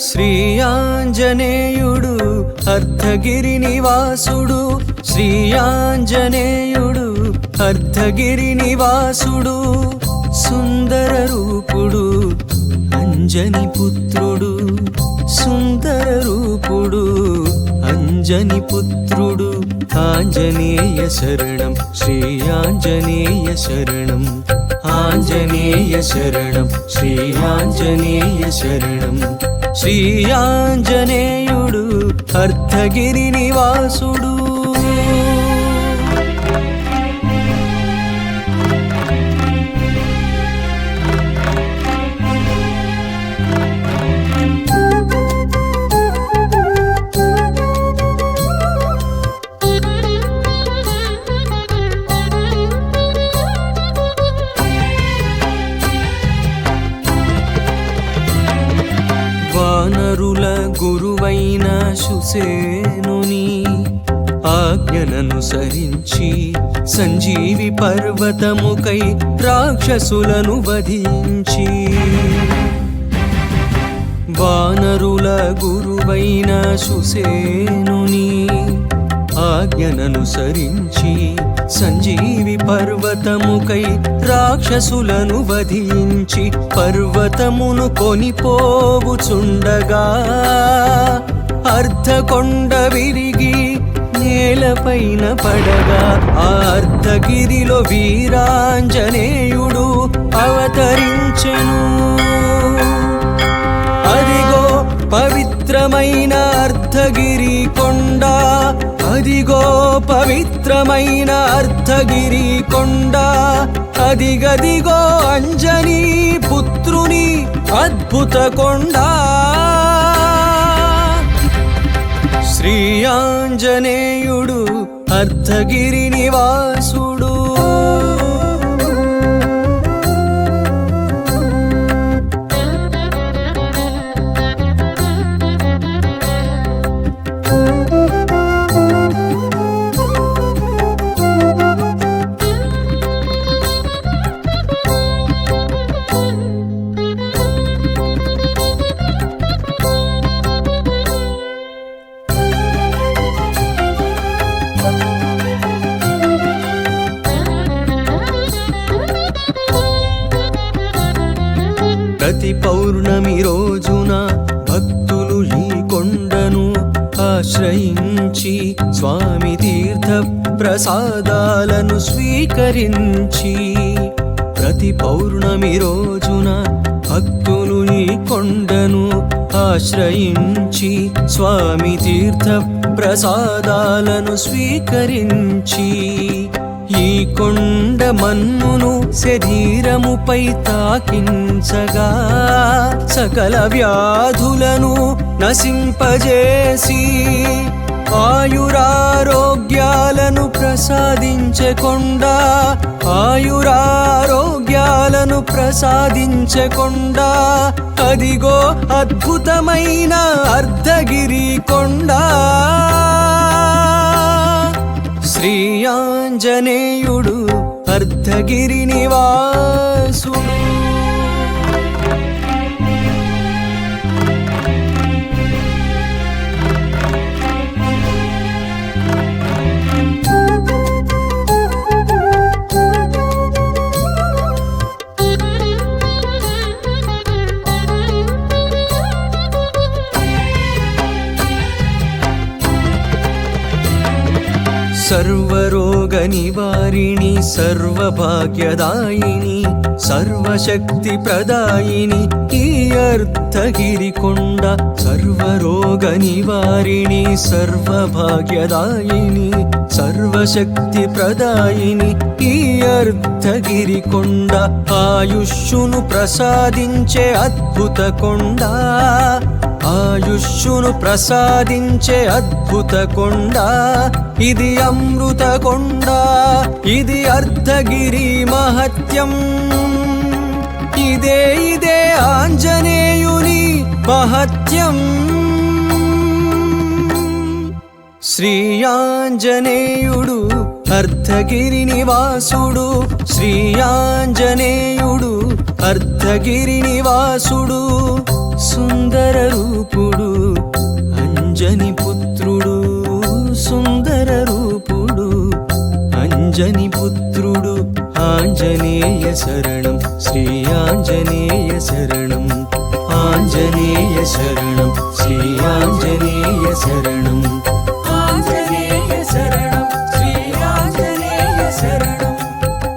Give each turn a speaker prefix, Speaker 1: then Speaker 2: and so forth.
Speaker 1: శ్రీ ఆంజనేయుడు అర్ధగిరి నివాసుడు, శ్రీ ఆంజనేయుడు అర్ధగిరి నివాసుడు, సుందర రూపుడు అంజని పుత్రుడు, సుందర రూపుడు అంజని పుత్రుడు. ఆంజనేయ శరణం శ్రీ ఆంజనేయ శరణం, ఆంజనేయ శరణం శ్రీ ఆంజనేయ శరణం. శ్రీ ఆంజనేయుడు అర్ధగిరి నివాసుడు. వానరుల గురువైన శుసేనుని ఆజ్ఞననుసరించి సంజీవి పర్వతముకై రాక్షసులను వధించి, వానరుల గురువైన శుసేనుని ఆజ్ఞననుసరించి సంజీవి పర్వతముకై రాక్షసులను వధించి, పర్వతమును కొనిపోవుచుండగా అర్ధకొండ విరిగి నేలపైన పడగా, ఆ అర్ధగిరిలో వీరాంజనేయుడు అవతరించెను. అదిగో పవిత్రమైన అర్ధగిరి కొండ, అదిగో పవిత్రమైన అర్ధగిరి కొండ, అదిగదిగో అంజనీ పుత్రుని అద్భుత కొండ. శ్రీ ఆంజనేయుడు అర్ధగిరి నివాసుడు. ప్రతి పౌర్ణమి రోజున భక్తులు ఈ కొండను ఆశ్రయించి స్వామి తీర్థ ప్రసాదాలను స్వీకరించి, ప్రతి పౌర్ణమి రోజున భక్తులు ఈ కొండను ఆశ్రయించి స్వామి తీర్థ ప్రసాదాలను స్వీకరించి, ఈ కొండ మన్నును శరీరముపై తాకించగా సకల వ్యాధులను నశింపజేసి ఆయురారోగ్యాలను ప్రసాదించే కొండ, ఆయురారోగ్యాలను ప్రసాదించే కొండ. అదిగో అద్భుతమైన అర్ధగిరి కొండ. శ్రీ ఆంజనేయుడు అర్ధగిరి నివాసుడు. సర్వరోగ నివారిణి సర్వభాగ్యదాయిని సర్వశక్తి ప్రదాయిని ఈ అర్ధగిరి కొండ. సర్వరోగ నివారిణి సర్వభాగ్యదాయిని సర్వశక్తి ప్రదాయిని ఈ అర్ధగిరి కొండ. ఆయుష్షును ప్రసాదించే అద్భుత కొండ, ఆయుష్షును ప్రసాదించే అద్భుత కొండ ఇది అమృత కొండ ఇది అర్ధగిరి మహత్యం ఇదే ఆంజనేయుని మహత్యం శ్రీ ఆంజనేయుడు అర్ధగిరి నివాసుడు శ్రీ ఆంజనేయుడు అర్ధగిరి నివాసుడు సుందర రూపుడు అంజని పుత్రుడు సుందర రూపుడు అంజని పుత్రుడు ఆంజనేయ శరణం శ్రీ ఆంజనేయ శరణం ఆంజనేయ శరణం శ్రీ ఆంజనేయ శరణం